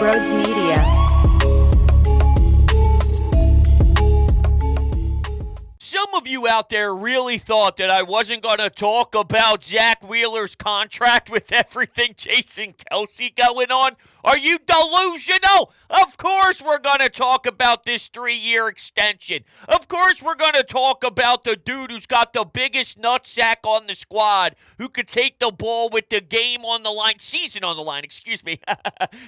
Broads Media. Some of you out there really thought that I wasn't going to talk about Zack Wheeler's contract with everything Jason Kelce going on. Are you delusional? Of course we're going to talk about this 3-year extension. Of course we're going to talk about the dude who's got the biggest nutsack on the squad, who could take the ball with the game on the line, season on the line,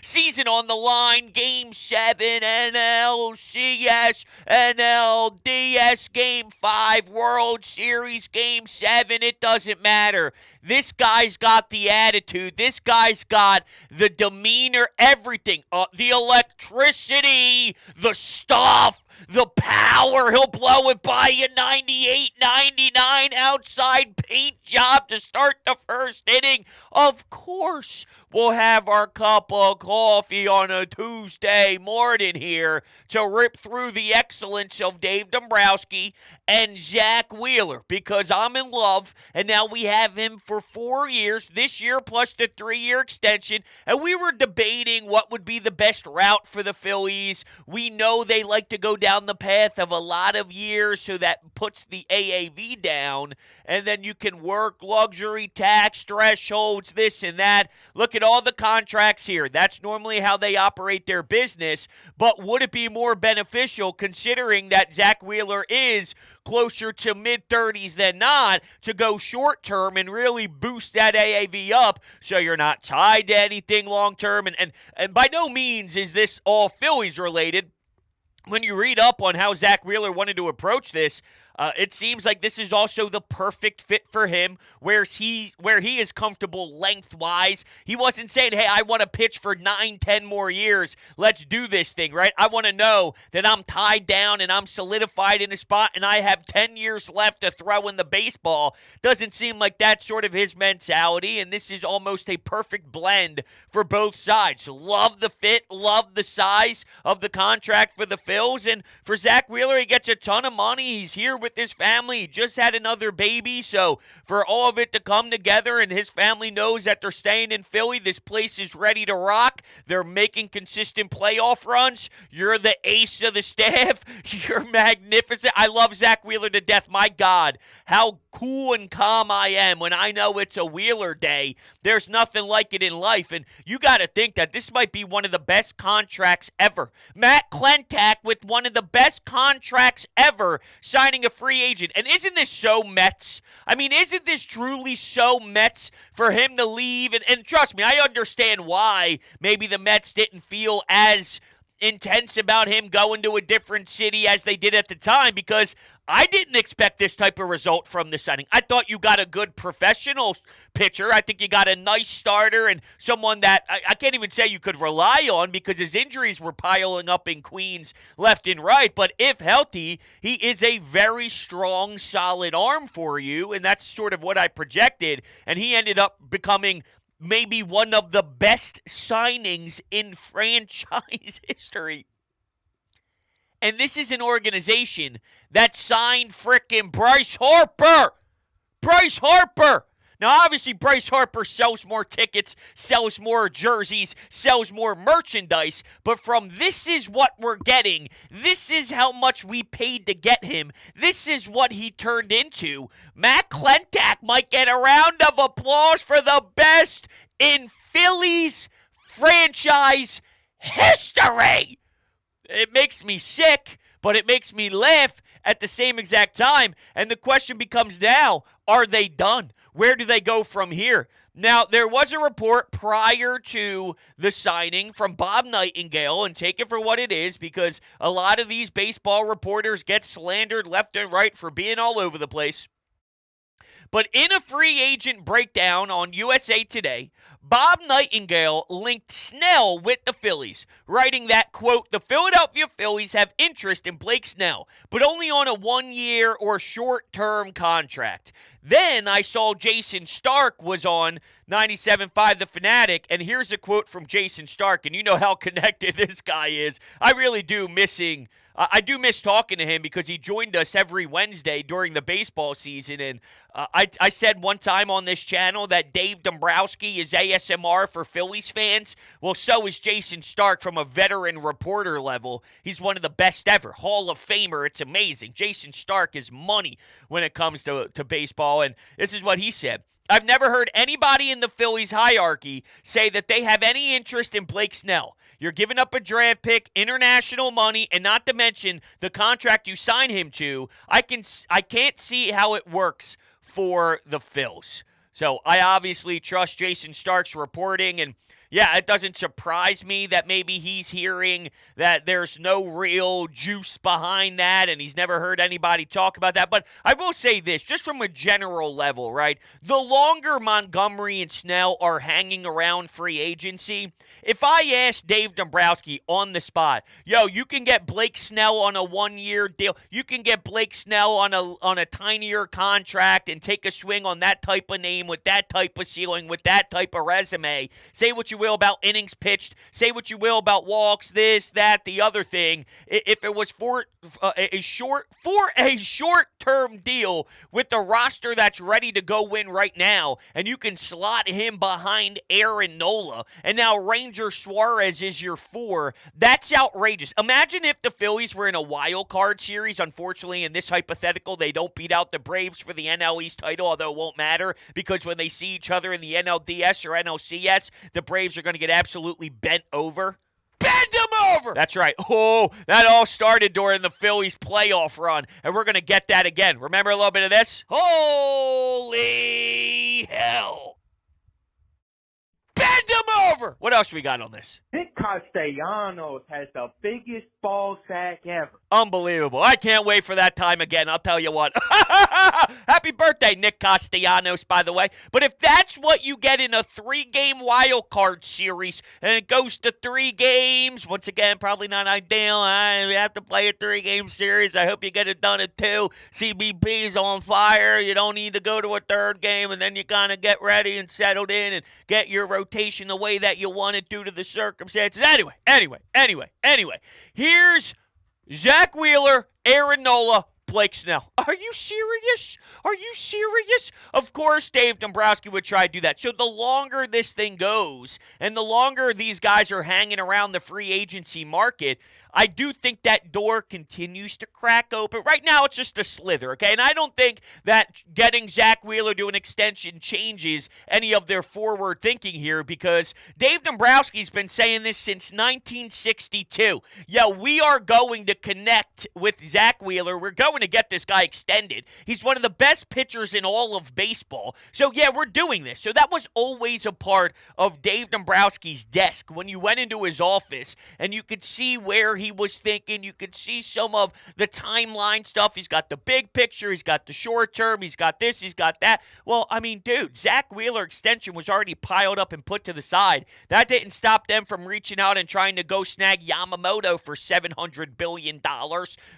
season on the line, Game 7, NLCS, NLDS, Game 5, World Series, Game 7, it doesn't matter. This guy's got the attitude. This guy's got the demeanor, everything. The electricity, the stuff, the power. He'll blow it by you 98, 99 outside paint job to start the first inning. Of course, we'll have our cup of coffee on a Tuesday morning here to rip through the excellence of Dave Dombrowski and Zack Wheeler, because I'm in love, and now we have him for 4 years, this year plus the 3-year extension, and we were debating what would be the best route for the Phillies. We know they like to go down the path of a lot of years, so that puts the AAV down, and then you can work luxury tax thresholds, this and that. Look at all the contracts here. That's normally how they operate their business, but would it be more beneficial, considering that Zack Wheeler is closer to mid-30s than not, to go short-term and really boost that AAV up so you're not tied to anything long-term? And by no means is this all Phillies related. When you read up on how Zack Wheeler wanted to approach this, it seems like this is also the perfect fit for him, where he is comfortable lengthwise. He wasn't saying, hey, I want to pitch for 9, 10 more years. Let's do this thing, right? I want to know that I'm tied down and I'm solidified in a spot and I have 10 years left to throw in the baseball. Doesn't seem like that's sort of his mentality, and this is almost a perfect blend for both sides. Love the fit, love the size of the contract for the Phils, and for Zack Wheeler, he gets a ton of money. He's here with his family. He just had another baby, so for all of it to come together and his family knows that they're staying in Philly, this place is ready to rock. They're making consistent playoff runs. You're the ace of the staff. You're magnificent. I love Zack Wheeler to death. My God, how cool and calm I am when I know it's a Wheeler day. There's nothing like it in life, and you got to think that this might be one of the best contracts ever. Matt Klentak with one of the best contracts ever, signing a free agent. And isn't this so Mets? I mean, isn't this truly so Mets for him to leave? And trust me, I understand why maybe the Mets didn't feel as intense about him going to a different city as they did at the time, because I didn't expect this type of result from the signing. I thought you got a good professional pitcher. I think you got a nice starter and someone that I can't even say you could rely on, because his injuries were piling up in Queens left and right. But if healthy, he is a very strong, solid arm for you, and that's sort of what I projected. And he ended up becoming maybe one of the best signings in franchise history. And this is an organization that signed frickin' Bryce Harper. Bryce Harper. Now, obviously, Bryce Harper sells more tickets, sells more jerseys, sells more merchandise. But from this is what we're getting, this is how much we paid to get him, this is what he turned into. Matt Klentak might get a round of applause for the best in Phillies franchise history. It makes me sick, but it makes me laugh at the same exact time. And the question becomes now, are they done? Where do they go from here? Now, there was a report prior to the signing from Bob Nightingale, and take it for what it is, because a lot of these baseball reporters get slandered left and right for being all over the place. But in a free agent breakdown on USA Today, Bob Nightingale linked Snell with the Phillies, writing that, quote, the Philadelphia Phillies have interest in Blake Snell, but only on a 1-year or short-term contract. Then I saw Jason Stark was on 97.5 The Fanatic, and here's a quote from Jason Stark, and you know how connected this guy is. I really do I do miss talking to him, because he joined us every Wednesday during the baseball season, and I said one time on this channel that Dave Dombrowski is ASMR for Phillies fans. Well, so is Jason Stark from a veteran reporter level. He's one of the best ever. Hall of Famer. It's amazing. Jason Stark is money when it comes to baseball, and this is what he said. I've never heard anybody in the Phillies hierarchy say that they have any interest in Blake Snell. You're giving up a draft pick, international money, and not to mention the contract you sign him to. I can't see how it works for the Phils. So I obviously trust Jason Stark's reporting, and yeah, it doesn't surprise me that maybe he's hearing that there's no real juice behind that, and he's never heard anybody talk about that. But I will say this, just from a general level, right? The longer Montgomery and Snell are hanging around free agency, if I ask Dave Dombrowski on the spot, yo, you can get Blake Snell on a one-year deal, you can get Blake Snell on a tinier contract and take a swing on that type of name with that type of ceiling, with that type of resume. Say what you will about innings pitched, say what you will about walks, this, that, the other thing. If it was for a short-term deal with the roster that's ready to go win right now, and you can slot him behind Aaron Nola, and now Ranger Suarez is your 4, that's outrageous. Imagine if the Phillies were in a wild card series. Unfortunately, in this hypothetical, they don't beat out the Braves for the NL East title, although it won't matter because when they see each other in the NLDS or NLCS, the Braves are going to get absolutely bent over. Bend them over! That's right. Oh, that all started during the Phillies playoff run, and we're going to get that again. Remember a little bit of this? Holy hell! Bend them over! What else we got on this? Nick Castellanos has the biggest ball sack ever. Unbelievable. I can't wait for that time again. I'll tell you what. Happy birthday, Nick Castellanos, by the way. But if that's what you get in a 3-game wild card series and it goes to 3 games, once again, probably not ideal. We have to play a 3-game series. I hope you get it done at 2. CBP's on fire. You don't need to go to a 3rd game, and then you kind of get ready and settled in and get your rotation the way that you want it due to the circumstances. Anyway. Here's Zack Wheeler, Aaron Nola, Blake Snell. Are you serious? Of course, Dave Dombrowski would try to do that. So the longer this thing goes, and the longer these guys are hanging around the free agency market, I do think that door continues to crack open. Right now, it's just a slither, okay? And I don't think that getting Zack Wheeler to an extension changes any of their forward thinking here, because Dave Dombrowski's been saying this since 1962. Yeah, we are going to connect with Zack Wheeler. We're going to get this guy extended. He's one of the best pitchers in all of baseball. So, yeah, we're doing this. So that was always a part of Dave Dombrowski's desk when you went into his office, and you could see where he was thinking. You could see some of the timeline stuff. He's got the big picture. He's got the short term. He's got this. He's got that. Well, I mean, dude, Zack Wheeler extension was already piled up and put to the side. That didn't stop them from reaching out and trying to go snag Yamamoto for $700 billion.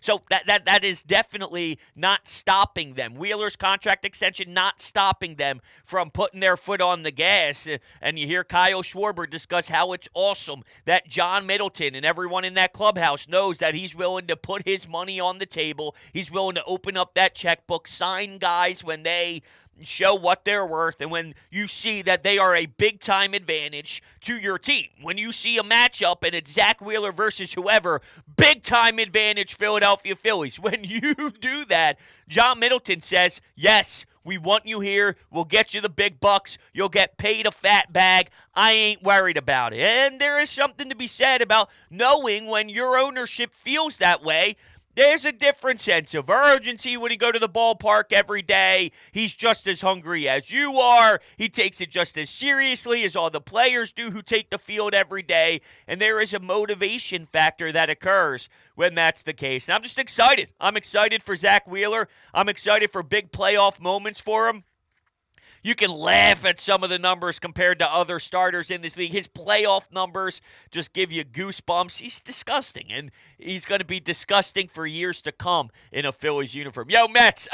So that is definitely not stopping them. Wheeler's contract extension not stopping them from putting their foot on the gas. And you hear Kyle Schwarber discuss how it's awesome that John Middleton and everyone in that clubhouse knows that he's willing to put his money on the table. He's willing to open up that checkbook, sign guys when they show what they're worth, and when you see that they are a big-time advantage to your team. When you see a matchup and it's Zack Wheeler versus whoever, big-time advantage Philadelphia Phillies. When you do that, John Middleton says, yes, we want you here. We'll get you the big bucks. You'll get paid a fat bag. I ain't worried about it. And there is something to be said about knowing when your ownership feels that way. There's a different sense of urgency when you go to the ballpark every day. He's just as hungry as you are. He takes it just as seriously as all the players do who take the field every day. And there is a motivation factor that occurs when that's the case. And I'm just excited. I'm excited for Zack Wheeler. I'm excited for big playoff moments for him. You can laugh at some of the numbers compared to other starters in this league. His playoff numbers just give you goosebumps. He's disgusting, and he's going to be disgusting for years to come in a Phillies uniform. Yo, Mets.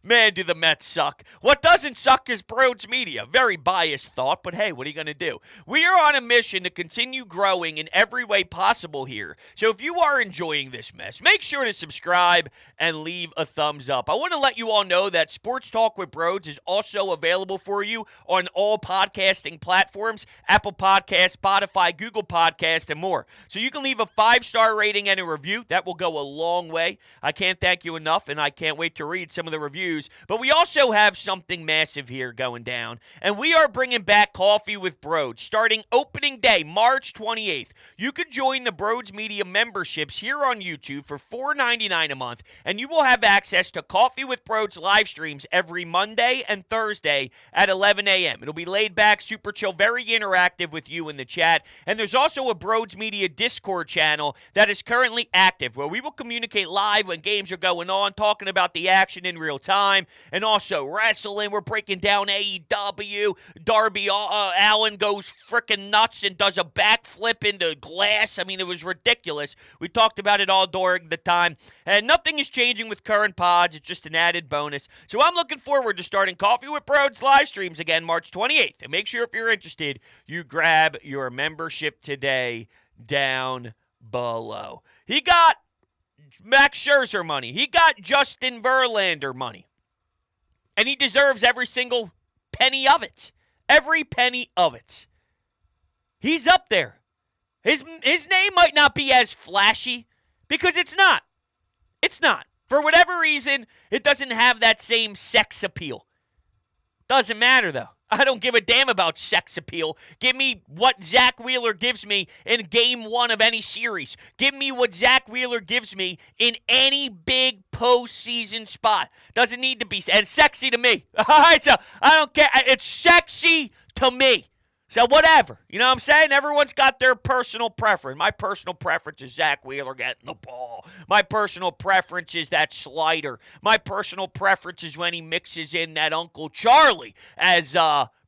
Man, do the Mets suck. What doesn't suck is Broads Media. Very biased thought, but hey, what are you going to do? We are on a mission to continue growing in every way possible here. So if you are enjoying this mess, make sure to subscribe and leave a thumbs up. I want to let you all know that Sports Talk with Broads is also available for you on all podcasting platforms, Apple Podcasts, Spotify, Google Podcasts, and more. So you can leave a 5-star rating and a review. That will go a long way. I can't thank you enough, and I can't wait to read some of the reviews. But we also have something massive here going down, and we are bringing back Coffee with Broads starting opening day, March 28th. You can join the Broads Media memberships here on YouTube for $4.99 a month, and you will have access to Coffee with Broads live streams every Monday and Thursday at 11 a.m. It'll be laid back, super chill, very interactive with you in the chat. And there's also a Broads Media Discord channel that is currently active where we will communicate live when games are going on, talking about the action in real time, and also wrestling. We're breaking down AEW. Darby Allin goes freaking nuts and does a backflip into glass. I mean, it was ridiculous. We talked about it all during the time. And nothing is changing with current pods. It's just an added bonus. So I'm looking forward to starting Coffee with Broads live streams again March 28th. And make sure if you're interested, you grab your membership today down below. He got Max Scherzer money. He got Justin Verlander money. And he deserves every single penny of it. Every penny of it. He's up there. His name might not be as flashy because it's not. It's not. For whatever reason, it doesn't have that same sex appeal. Doesn't matter, though. I don't give a damn about sex appeal. Give me what Zack Wheeler gives me in game 1 of any series. Give me what Zack Wheeler gives me in any big postseason spot. Doesn't need to be. And sexy to me. All right, so I don't care. It's sexy to me. So whatever. You know what I'm saying? Everyone's got their personal preference. My personal preference is Zack Wheeler getting the ball. My personal preference is that slider. My personal preference is when he mixes in that Uncle Charlie as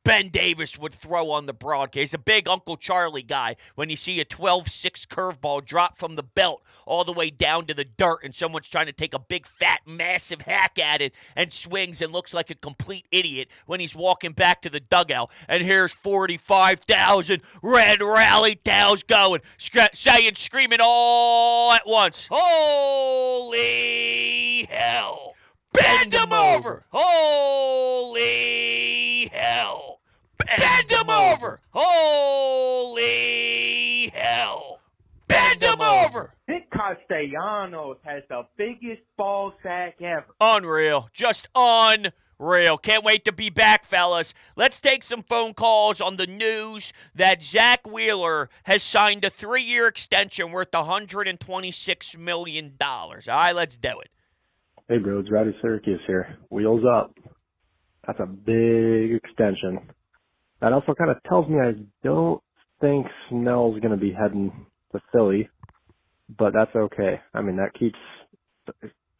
Ben Davis would throw on the broadcast. He's a big Uncle Charlie guy. When you see a 12-6 curveball drop from the belt all the way down to the dirt and someone's trying to take a big, fat, massive hack at it and swings and looks like a complete idiot when he's walking back to the dugout. And here's 45,000 red rally towels going, screaming all at once. Holy hell. Bend him over. Holy hell. Bend him over. Holy hell. Bend him over. Nick Castellanos has the biggest ball sack ever. Unreal. Just unreal. Can't wait to be back, fellas. Let's take some phone calls on the news that Zack Wheeler has signed a 3-year extension worth $126 million. All right, let's do it. Hey, Broads, Rowdy Syracuse here. Wheels up. That's a big extension. That also kind of tells me I don't think Snell's going to be heading to Philly, but that's okay. I mean, that keeps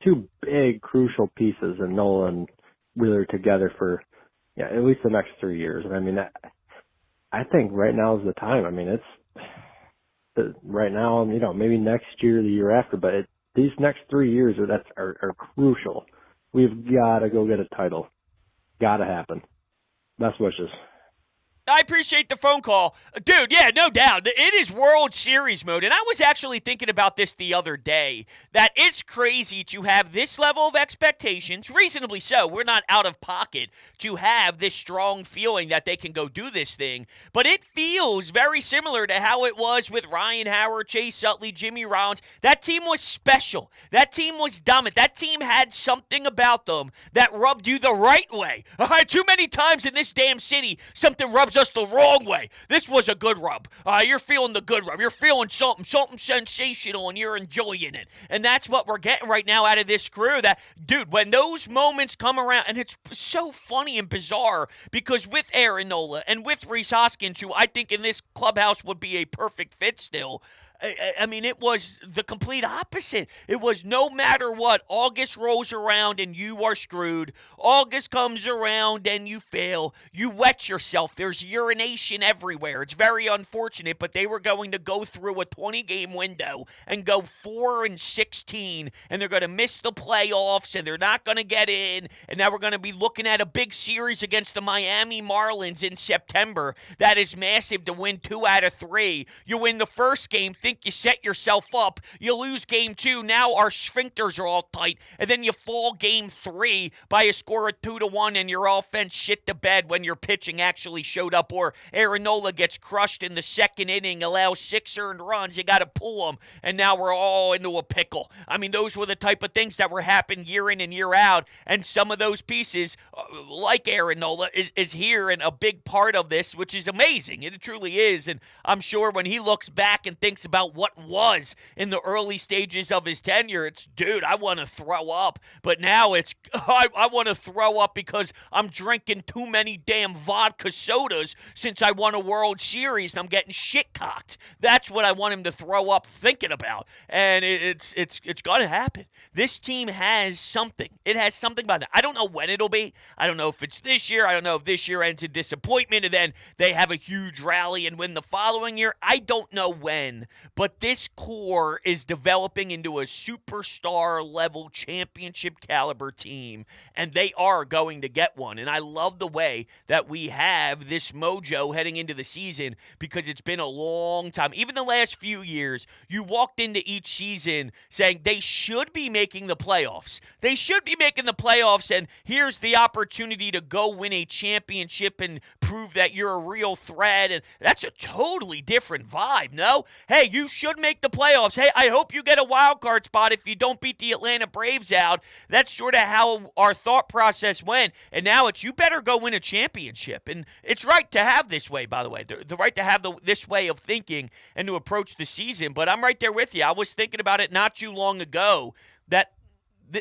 2 big, crucial pieces in Nola and Wheeler together for at least the next 3 years. And I mean, I think right now is the time. I mean, it's right now, maybe next year, the year after, but these next 3 years are crucial. We've got to go get a title. Got to happen. Best wishes. I appreciate the phone call. Dude, yeah, no doubt. It is World Series mode. And I was actually thinking about this the other day, that it's crazy to have this level of expectations, reasonably so. We're not out of pocket to have this strong feeling that they can go do this thing. But it feels very similar to how it was with Ryan Howard, Chase Utley, Jimmy Rollins. That team was special. That team was dominant. That team had something about them that rubbed you the right way. All right, too many times in this damn city, something rubs us the wrong way. This was a good rub. You're feeling the good rub. You're feeling something sensational, and you're enjoying it. And that's what we're getting right now out of this crew. That, dude, when those moments come around, and it's so funny and bizarre because with Aaron Nola and with Rhys Hoskins, who I think in this clubhouse would be a perfect fit still, I mean, it was the complete opposite. It was no matter what, August rolls around and you are screwed. August comes around and you fail. You wet yourself. There's urination everywhere. It's very unfortunate, but they were going to go through a 20-game window and go 4-16, and they're going to miss the playoffs, and they're not going to get in, and now we're going to be looking at a big series against the Miami Marlins in September. That is massive to win 2 out of 3. You win the first game, think you set yourself up. You lose game 2. Now our sphincters are all tight. And then you fall game 3 by a score of 2-1, and your offense shit the bed when your pitching actually showed up. Or Aaron Nola gets crushed in the second inning, allows 6 earned runs. You got to pull them. And now we're all into a pickle. I mean, those were the type of things that were happening year in and year out. And some of those pieces, like Aaron Nola, is here and a big part of this, which is amazing. It truly is. And I'm sure when he looks back and thinks about what was in the early stages of his tenure, it's, dude, I want to throw up. But now it's, I want to throw up because I'm drinking too many damn vodka sodas since I won a World Series and I'm getting shit-cocked. That's what I want him to throw up thinking about. And it's going to happen. This team has something. It has something about it. I don't know when it'll be. I don't know if it's this year. I don't know if this year ends in disappointment and then they have a huge rally and win the following year. I don't know when. But this core is developing into a superstar-level championship caliber team, and they are going to get one. And I love the way that we have this mojo heading into the season because it's been a long time. Even the last few years, you walked into each season saying they should be making the playoffs. They should be making the playoffs, and here's the opportunity to go win a championship and prove that you're a real threat. And that's a totally different vibe, no? Hey, you should make the playoffs. Hey, I hope you get a wild card spot if you don't beat the Atlanta Braves out. That's sort of how our thought process went. And now it's you better go win a championship. And it's right to have this way, by the way. The right to have this way of thinking and to approach the season. But I'm right there with you. I was thinking about it not too long ago that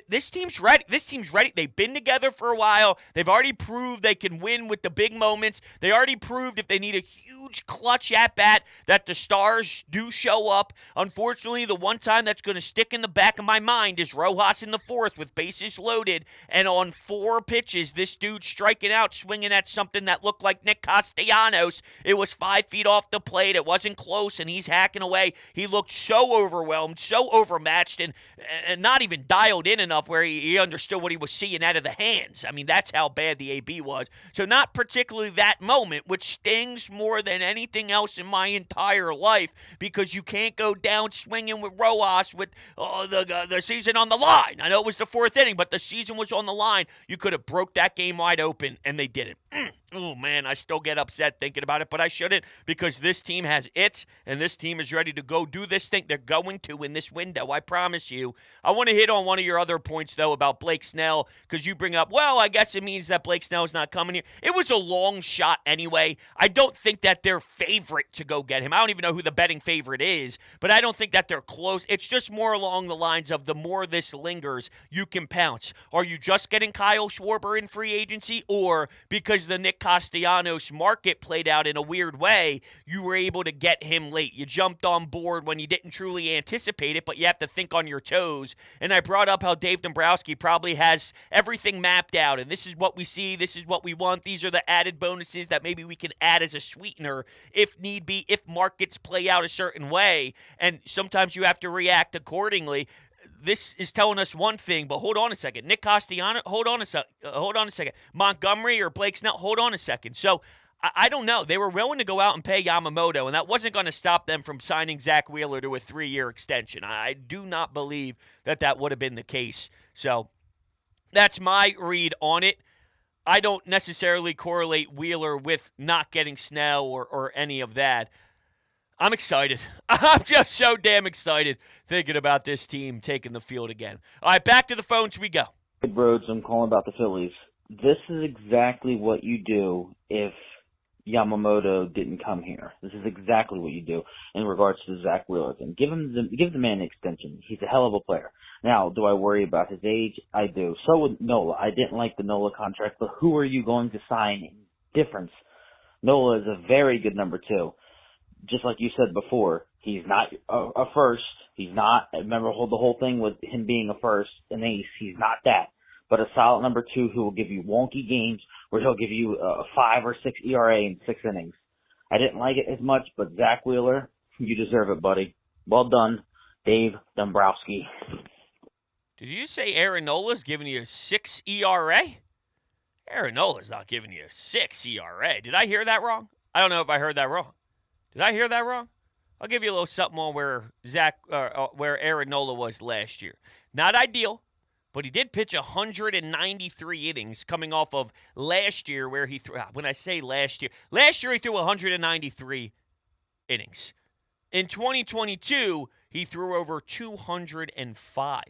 this team's ready. This team's ready. They've been together for a while. They've already proved they can win with the big moments. They already proved if they need a huge clutch at-bat that the stars do show up. Unfortunately, the one time that's going to stick in the back of my mind is Rojas in the 4th with bases loaded. And on 4 pitches, this dude striking out, swinging at something that looked like Nick Castellanos. It was 5 feet off the plate. It wasn't close, and he's hacking away. He looked so overwhelmed, so overmatched, and not even dialed in enough where he understood what he was seeing out of the hands. I mean, that's how bad the AB was. So not particularly that moment, which stings more than anything else in my entire life because you can't go down swinging with Rojas with the season on the line. I know it was the 4th inning, but the season was on the line. You could have broke that game wide open, and they didn't. Oh, man, I still get upset thinking about it, but I shouldn't because this team has it, and this team is ready to go do this thing. They're going to in this window, I promise you. I want to hit on one of your other points, though, about Blake Snell because you bring up, well, I guess it means that Blake Snell is not coming here. It was a long shot anyway. I don't think that they're favorite to go get him. I don't even know who the betting favorite is, but I don't think that they're close. It's just more along the lines of the more this lingers, you can pounce. Are you just getting Kyle Schwarber in free agency, or because the Nick Castellanos market played out in a weird way, you were able to get him late? You jumped on board when you didn't truly anticipate it, but you have to think on your toes. And I brought up how Dave Dombrowski probably has everything mapped out, and this is what we see, this is what we want, these are the added bonuses that maybe we can add as a sweetener if need be, if markets play out a certain way, and sometimes you have to react accordingly. This is telling us one thing, but hold on a second. Nick Castellanos, hold on a second. Montgomery or Blake Snell, hold on a second. So I don't know. They were willing to go out and pay Yamamoto, and that wasn't going to stop them from signing Zack Wheeler to a 3-year extension. I do not believe that would have been the case. So that's my read on it. I don't necessarily correlate Wheeler with not getting Snell or any of that. I'm excited. I'm just so damn excited thinking about this team taking the field again. All right, back to the phones we go. Ed Rhodes, I'm calling about the Phillies. This is exactly what you do if Yamamoto didn't come here. This is exactly what you do in regards to Zack Wheeler. And give the man an extension. He's a hell of a player. Now, do I worry about his age? I do. So with Nola. I didn't like the Nola contract, but who are you going to sign in difference? Nola is a very good number 2. just like you said before, he's not a first. He's not. Remember the whole thing with him being a first, an ace. He's not that. But a solid number 2 who will give you wonky games where he'll give you a 5 or 6 ERA in 6 innings. I didn't like it as much, but Zack Wheeler, you deserve it, buddy. Well done, Dave Dombrowski. Did you say Aaron Nola's giving you a 6 ERA? Aaron Nola's not giving you a 6 ERA. Did I hear that wrong? I don't know if I heard that wrong. Did I hear that wrong? I'll give you a little something on where Aaron Nola was last year. Not ideal, but he did pitch 193 innings coming off of last year where he threw. When I say last year he threw 193 innings. In 2022, he threw over 205.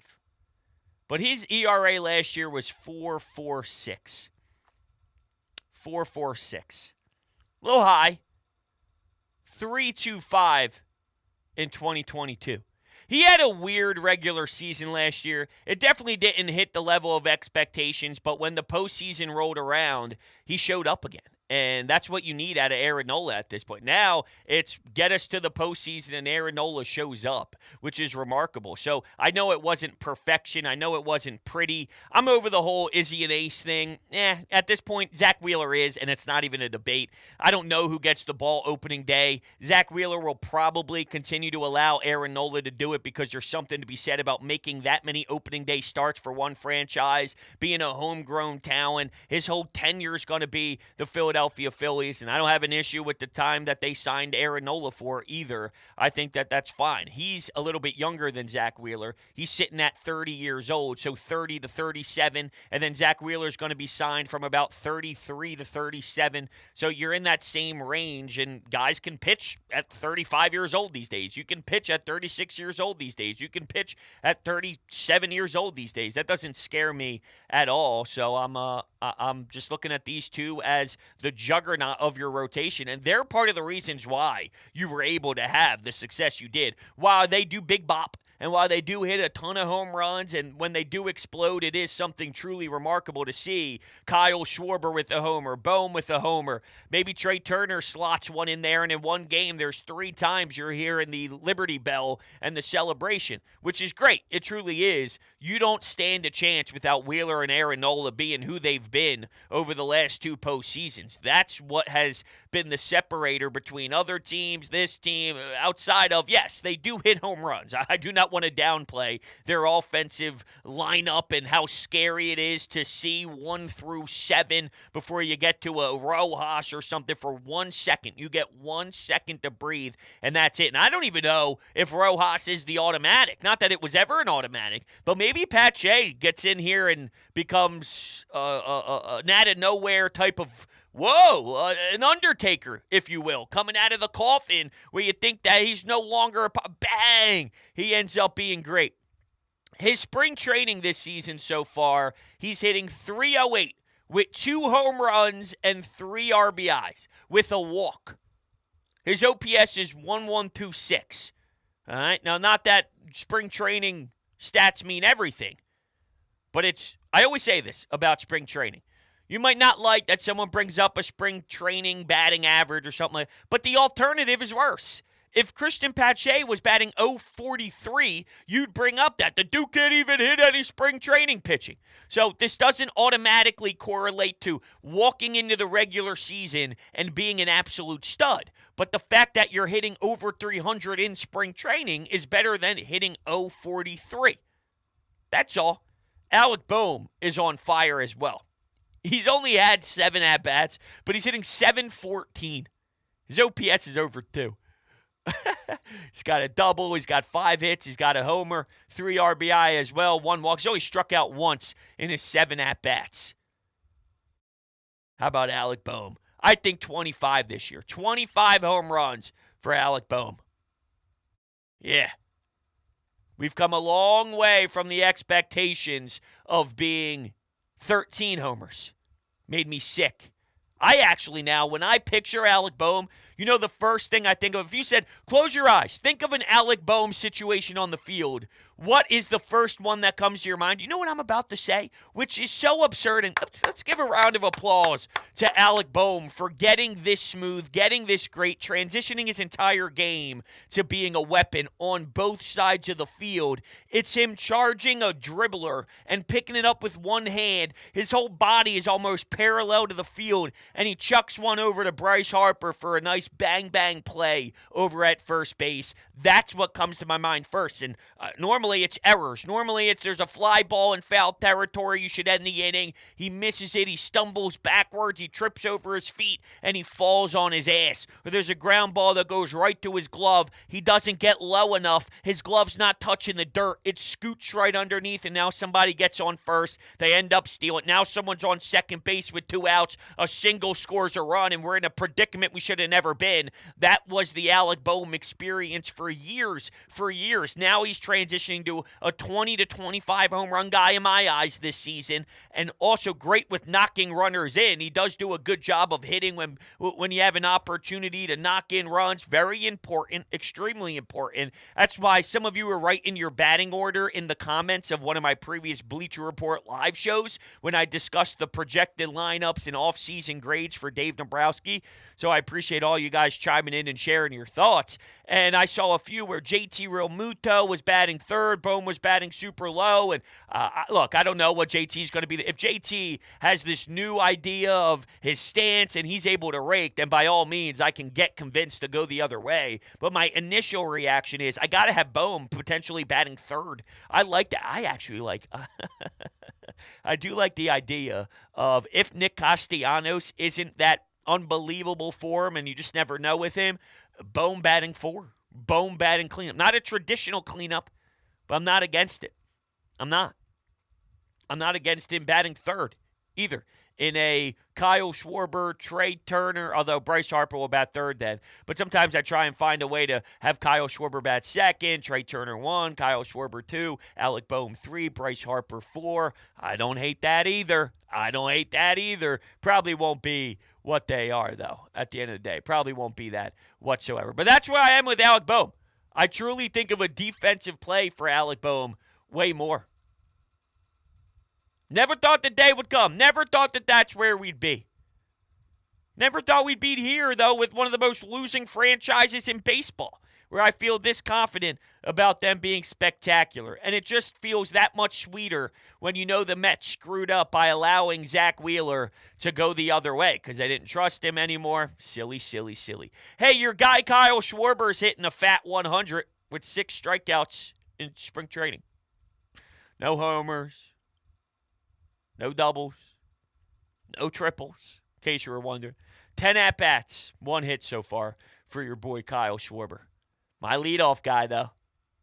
But his ERA last year was 4.46. 4.46. A little high. 3.25 in 2022. He had a weird regular season last year. It definitely didn't hit the level of expectations, but when the postseason rolled around, he showed up again. And that's what you need out of Aaron Nola at this point. Now, it's get us to the postseason and Aaron Nola shows up, which is remarkable. So I know it wasn't perfection. I know it wasn't pretty. I'm over the whole is he an ace thing. At this point, Zack Wheeler is, and it's not even a debate. I don't know who gets the ball opening day. Zack Wheeler will probably continue to allow Aaron Nola to do it because there's something to be said about making that many opening day starts for one franchise, being a homegrown talent. His whole tenure is going to be the Philadelphia Phillies, and I don't have an issue with the time that they signed Aaron Nola for either. I think that that's fine. He's a little bit younger than Zack Wheeler. He's sitting at 30 years old, so 30 to 37, and then Zack Wheeler's going to be signed from about 33 to 37, so you're in that same range, and guys can pitch at 35 years old these days. You can pitch at 36 years old these days. You can pitch at 37 years old these days. That doesn't scare me at all, so I'm just looking at these two as the juggernaut of your rotation, and they're part of the reasons why you were able to have the success you did. While they do big bop, and while they do hit a ton of home runs, and when they do explode, it is something truly remarkable to see. Kyle Schwarber with the homer, Bohm with the homer, maybe Trey Turner slots one in there, and in one game, there's 3 times you're hearing the Liberty Bell and the celebration, which is great. It truly is. You don't stand a chance without Wheeler and Aaron Nola being who they've been over the last 2 postseasons. That's what has been the separator between other teams, this team, outside of, yes, they do hit home runs. I do not want to downplay their offensive lineup and how scary it is to see 1 through 7 before you get to a Rojas or something for 1 second. You get 1 second to breathe, and that's it. And I don't even know if Rojas is the automatic. Not that it was ever an automatic, but maybe Pache gets in here and becomes an out-of-nowhere type of an Undertaker, if you will, coming out of the coffin where you think that he's no longer bang, he ends up being great. His spring training this season so far, he's hitting .308 with 2 home runs and 3 RBIs with a walk. His OPS is 1126. All right, now not that spring training stats mean everything, but I always say this about spring training. You might not like that someone brings up a spring training batting average or something like that, but the alternative is worse. If Christian Pache was batting .043, you'd bring up that. The Duke can't even hit any spring training pitching. So this doesn't automatically correlate to walking into the regular season and being an absolute stud. But the fact that you're hitting over 300 in spring training is better than hitting .043. That's all. Alec Bohm is on fire as well. He's only had 7 at-bats, but he's hitting .714. His OPS is over 2. He's got a double. He's got 5 hits. He's got a homer, 3 RBI as well, 1 walk. He's only struck out once in his 7 at-bats. How about Alec Bohm? I think 25 this year. 25 home runs for Alec Bohm. Yeah. We've come a long way from the expectations of being 13 homers. Made me sick. I actually now, when I picture Alec Bohm, you know the first thing I think of, if you said, close your eyes, think of an Alec Bohm situation on the field, what is the first one that comes to your mind? You know what I'm about to say? Which is so absurd. And let's give a round of applause to Alec Boehm for getting this smooth, getting this great, transitioning his entire game to being a weapon on both sides of the field. It's him charging a dribbler and picking it up with one hand. His whole body is almost parallel to the field, and he chucks one over to Bryce Harper for a nice bang-bang play over at first base. That's what comes to my mind first. And normally it's errors. Normally it's there's a fly ball in foul territory. You should end the inning. He misses it. He stumbles backwards. He trips over his feet, and he falls on his ass. Or there's a ground ball that goes right to his glove. He doesn't get low enough. His glove's not touching the dirt. It scoots right underneath, and now somebody gets on first. They end up stealing. Now someone's on second base with 2 outs. A single scores a run, and we're in a predicament we should have never been. That was the Alec Boehm experience for years. Now he's transitioning to a 20 to 25 home run guy in my eyes this season, and also great with knocking runners in. He does do a good job of hitting when you have an opportunity to knock in runs. Very important, extremely important. That's why some of you were right in your batting order in the comments of one of my previous Bleacher Report live shows when I discussed the projected lineups and offseason grades for Dave Dombrowski. So I appreciate all you guys chiming in and sharing your thoughts. And I saw a few where JT Realmuto was batting third, Boehm was batting super low. And look, I don't know what JT's going to be. If JT has this new idea of his stance and he's able to rake, then by all means, I can get convinced to go the other way. But my initial reaction is I got to have Boehm potentially batting third. I like that. I actually like I do like the idea of if Nick Castellanos isn't that unbelievable form and you just never know with him, Boehm batting 4, Boehm batting cleanup. Not a traditional cleanup, but I'm not against it. I'm not against him batting third either. In a Kyle Schwarber, Trey Turner, although Bryce Harper will bat third then. But sometimes I try and find a way to have Kyle Schwarber bat second, Trey Turner 1, Kyle Schwarber 2, Alec Boehm 3, Bryce Harper 4. I don't hate that either. Probably won't be what they are, though, at the end of the day. Probably won't be that whatsoever. But that's where I am with Alec Boehm. I truly think of a defensive play for Alec Boehm way more. Never thought the day would come. Never thought that that's where we'd be. Never thought we'd be here, though, with one of the most losing franchises in baseball, where I feel this confident about them being spectacular. And it just feels that much sweeter when you know the Mets screwed up by allowing Zack Wheeler to go the other way because they didn't trust him anymore. Silly. Hey, your guy Kyle Schwarber is hitting a fat 100 with 6 strikeouts in spring training. No homers. No doubles, no triples, in case you were wondering. 10 at-bats, 1 hit so far for your boy Kyle Schwarber. My leadoff guy, though.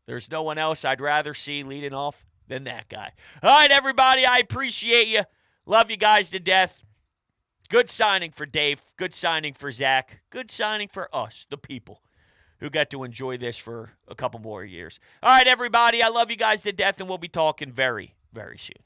There's no one else I'd rather see leading off than that guy. All right, everybody, I appreciate you. Love you guys to death. Good signing for Dave. Good signing for Zach. Good signing for us, the people, who get to enjoy this for a couple more years. All right, everybody, I love you guys to death, and we'll be talking very, very soon.